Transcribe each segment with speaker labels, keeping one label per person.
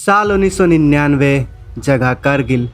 Speaker 1: साल 1999, जगह करगिल,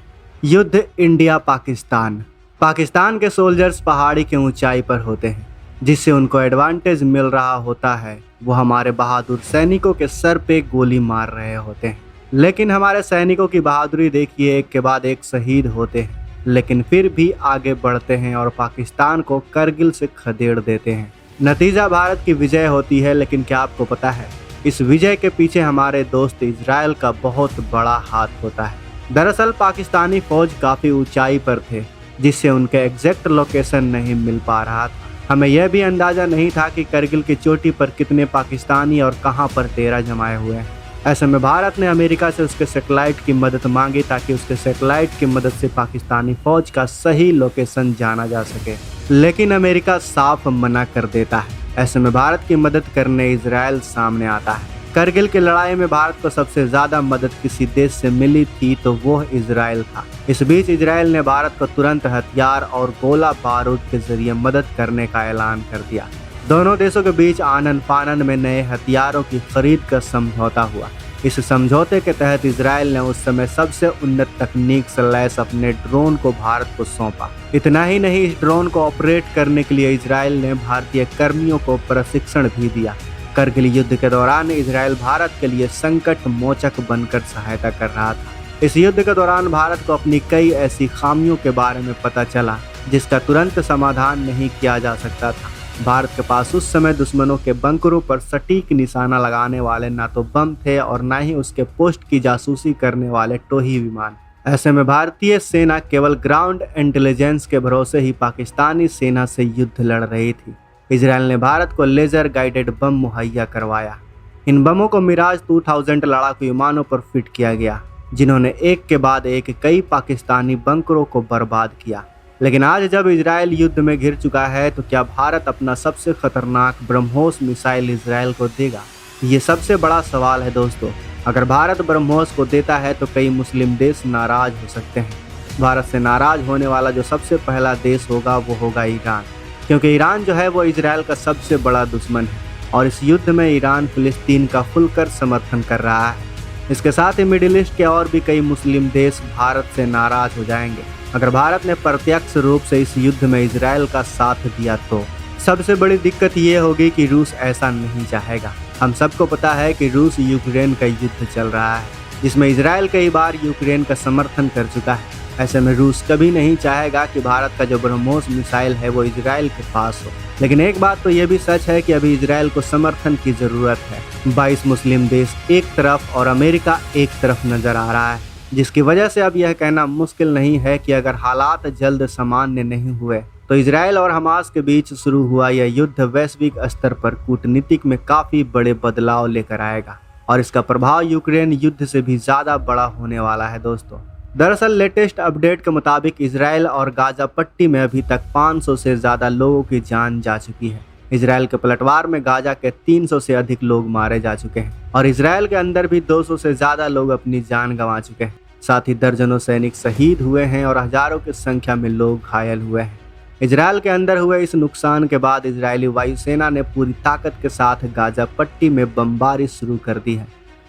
Speaker 1: युद्ध इंडिया पाकिस्तान। पाकिस्तान के सोल्जर्स पहाड़ी के ऊंचाई पर होते हैं, जिससे उनको एडवांटेज मिल रहा होता है। वो हमारे बहादुर सैनिकों के सर पे गोली मार रहे होते हैं, लेकिन हमारे सैनिकों की बहादुरी देखिए, एक के बाद एक शहीद होते हैं, लेकिन फिर भी आगे बढ़ते हैं और पाकिस्तान को करगिल से खदेड़ देते हैं। नतीजा भारत की विजय होती है, लेकिन क्या आपको पता है इस विजय के पीछे हमारे दोस्त इजराइल का बहुत बड़ा हाथ होता है। दरअसल पाकिस्तानी फौज काफ़ी ऊंचाई पर थे, जिससे उनके एग्जैक्ट लोकेशन नहीं मिल पा रहा था। हमें यह भी अंदाज़ा नहीं था कि करगिल की चोटी पर कितने पाकिस्तानी और कहां पर डेरा जमाए हुए हैं। ऐसे में भारत ने अमेरिका से उसके सैटेलाइट की मदद मांगी, ताकि उसके सैटेलाइट की मदद से पाकिस्तानी फौज का सही लोकेशन जाना जा सके, लेकिन अमेरिका साफ मना कर देता है। ऐसे में भारत की मदद करने इजराइल सामने आता है। करगिल की लड़ाई में भारत को सबसे ज्यादा मदद किसी देश से मिली थी तो वो इजराइल था। इस बीच इजराइल ने भारत को तुरंत हथियार और गोला बारूद के जरिए मदद करने का ऐलान कर दिया। दोनों देशों के बीच आनन फानन में नए हथियारों की खरीद का समझौता हुआ। इस समझौते के तहत इजराइल ने उस समय सबसे उन्नत तकनीक से लैस अपने ड्रोन को भारत को सौंपा। इतना ही नहीं, इस ड्रोन को ऑपरेट करने के लिए इजराइल ने भारतीय कर्मियों को प्रशिक्षण भी दिया। करगिल युद्ध के दौरान इजराइल भारत के लिए संकट मोचक बनकर सहायता कर रहा था। इस युद्ध के दौरान भारत को अपनी कई ऐसी खामियों के बारे में पता चला, जिसका तुरंत समाधान नहीं किया जा सकता था। भारत के पास उस समय दुश्मनों के बंकरों पर सटीक निशाना लगाने वाले ना तो बम थे और ना ही उसके पोस्ट की जासूसी करने वाले टोही विमान। ऐसे में भारतीय सेना केवल ग्राउंड इंटेलिजेंस के भरोसे ही पाकिस्तानी सेना से युद्ध लड़ रही थी। इजराइल ने भारत को लेजर गाइडेड बम मुहैया करवाया। इन बमों को मिराज 2000 लड़ाकू विमानों पर फिट किया गया, जिन्होंने एक के बाद एक कई पाकिस्तानी बंकरों को बर्बाद किया। लेकिन आज जब इजराइल युद्ध में घिर चुका है, तो क्या भारत अपना सबसे खतरनाक ब्रह्मोस मिसाइल इजराइल को देगा? ये सबसे बड़ा सवाल है दोस्तों। अगर भारत ब्रह्मोस को देता है तो कई मुस्लिम देश नाराज हो सकते हैं। भारत से नाराज होने वाला जो सबसे पहला देश होगा वो होगा ईरान, क्योंकि ईरान जो है वो इजराइल का सबसे बड़ा दुश्मन है और इस युद्ध में ईरान फिलिस्तीन का खुलकर समर्थन कर रहा है। इसके साथ ही मिडिल ईस्ट के और भी कई मुस्लिम देश भारत से नाराज हो जाएंगे अगर भारत ने प्रत्यक्ष रूप से इस युद्ध में इजराइल का साथ दिया। तो सबसे बड़ी दिक्कत ये होगी कि रूस ऐसा नहीं चाहेगा। हम सबको पता है कि रूस यूक्रेन का युद्ध चल रहा है, जिसमें इजराइल कई बार यूक्रेन का समर्थन कर चुका है। ऐसे में रूस कभी नहीं चाहेगा कि भारत का जो ब्रह्मोस मिसाइल है वो इजराइल के पास हो। लेकिन एक बात तो ये भी सच है कि अभी इजराइल को समर्थन की जरूरत है। 22 मुस्लिम देश एक तरफ और अमेरिका एक तरफ नजर आ रहा है, जिसकी वजह से अब यह कहना मुश्किल नहीं है कि अगर हालात जल्द सामान्य नहीं हुए तो इजराइल और हमास के बीच शुरू हुआ यह युद्ध वैश्विक स्तर पर कूटनीतिक में काफी बड़े बदलाव लेकर आएगा और इसका प्रभाव यूक्रेन युद्ध से भी ज्यादा बड़ा होने वाला है दोस्तों। दरअसल लेटेस्ट अपडेट के मुताबिक इजराइल और गाजा पट्टी में अभी तक 500 से ज्यादा लोगों की जान जा चुकी है। इजराइल के पलटवार में गाजा के 300 से अधिक लोग मारे जा चुके हैं और इजराइल के अंदर भी 200 से ज्यादा लोग अपनी जान गंवा चुके हैं। साथ ही दर्जनों सैनिक शहीद हुए हैं और हजारों की संख्या में लोग घायल हुए हैं। इजराइल के अंदर हुए इस नुकसान के बाद इजरायली वायुसेना ने पूरी ताकत के साथ गाजा पट्टी में बमबारी शुरू कर दी है।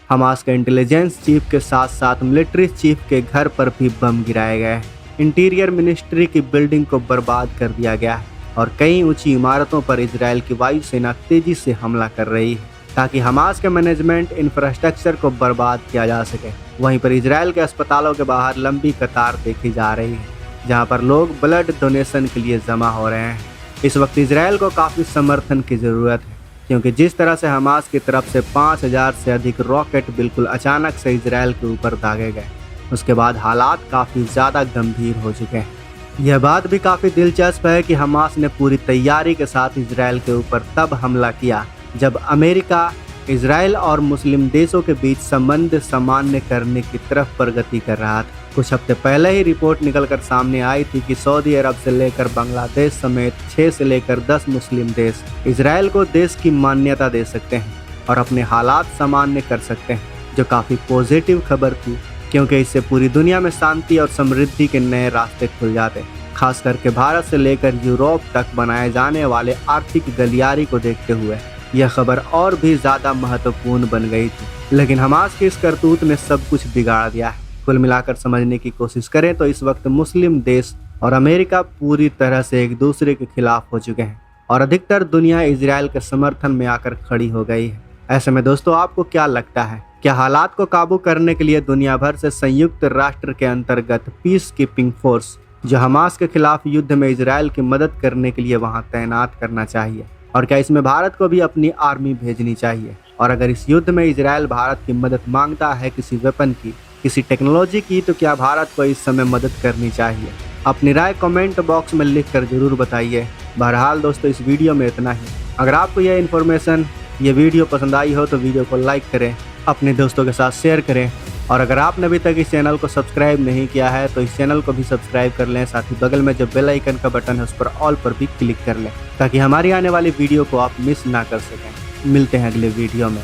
Speaker 1: हमास के इंटेलिजेंस चीफ के साथ साथ मिलिट्री चीफ के घर पर भी बम गिराए गए हैं। इंटीरियर मिनिस्ट्री की बिल्डिंग को बर्बाद कर दिया गया है और कई ऊंची इमारतों पर इजराइल की वायुसेना तेजी से हमला कर रही है, ताकि हमास के मैनेजमेंट इंफ्रास्ट्रक्चर को बर्बाद किया जा सके। वहीं पर इजराइल के अस्पतालों के बाहर लंबी कतार देखी जा रही है, जहां पर लोग ब्लड डोनेशन के लिए जमा हो रहे हैं। इस वक्त इजराइल को काफ़ी समर्थन की ज़रूरत है, क्योंकि जिस तरह से हमास की तरफ से 5000 से अधिक रॉकेट बिल्कुल अचानक से इजराइल के ऊपर दागे गए, उसके बाद हालात काफ़ी ज़्यादा गंभीर हो चुके हैं। यह बात भी काफ़ी दिलचस्प है कि हमास ने पूरी तैयारी के साथ इजराइल के ऊपर तब हमला किया जब अमेरिका इजराइल और मुस्लिम देशों के बीच संबंध सामान्य करने की तरफ प्रगति कर रहा था। कुछ हफ्ते पहले ही रिपोर्ट निकलकर सामने आई थी कि सऊदी अरब से लेकर बांग्लादेश समेत 6 से लेकर 10 मुस्लिम देश इजराइल को देश की मान्यता दे सकते हैं और अपने हालात सामान्य कर सकते हैं, जो काफ़ी पॉजिटिव खबर थी, क्योंकि इससे पूरी दुनिया में शांति और समृद्धि के नए रास्ते खुल जाते। खास करके भारत से लेकर यूरोप तक बनाए जाने वाले आर्थिक गलियारे को देखते हुए यह खबर और भी ज़्यादा महत्वपूर्ण बन गई थी। लेकिन हमास की इस करतूत ने सब कुछ बिगाड़ दिया है। कुल मिलाकर समझने की कोशिश करें तो इस वक्त मुस्लिम देश और अमेरिका पूरी तरह से एक दूसरे के खिलाफ हो चुके हैं और अधिकतर दुनिया इजराइल के समर्थन में आकर खड़ी हो गई है। ऐसे में दोस्तों, आपको क्या लगता है, क्या हालात को काबू करने के लिए दुनिया भर से संयुक्त राष्ट्र के अंतर्गत पीस कीपिंग फोर्स जो हमास के खिलाफ युद्ध में इजराइल की मदद करने के लिए वहां तैनात करना चाहिए? और क्या इसमें भारत को भी अपनी आर्मी भेजनी चाहिए? और अगर इस युद्ध में इजराइल भारत की मदद मांगता है किसी वेपन की, किसी टेक्नोलॉजी की, तो क्या भारत को इस समय मदद करनी चाहिए? अपनी राय कमेंट बॉक्स में लिख कर जरूर बताइए। बहरहाल दोस्तों, इस वीडियो में इतना ही। अगर आपको यह इन्फॉर्मेशन, ये वीडियो पसंद आई हो तो वीडियो को लाइक करें, अपने दोस्तों के साथ शेयर करें और अगर आपने अभी तक इस चैनल को सब्सक्राइब नहीं किया है तो इस चैनल को भी सब्सक्राइब कर लें। साथ ही बगल में जो बेल आइकन का बटन है उस पर ऑल पर भी क्लिक कर लें ताकि हमारी आने वाली वीडियो को आप मिस ना कर सकें। मिलते हैं अगले वीडियो में।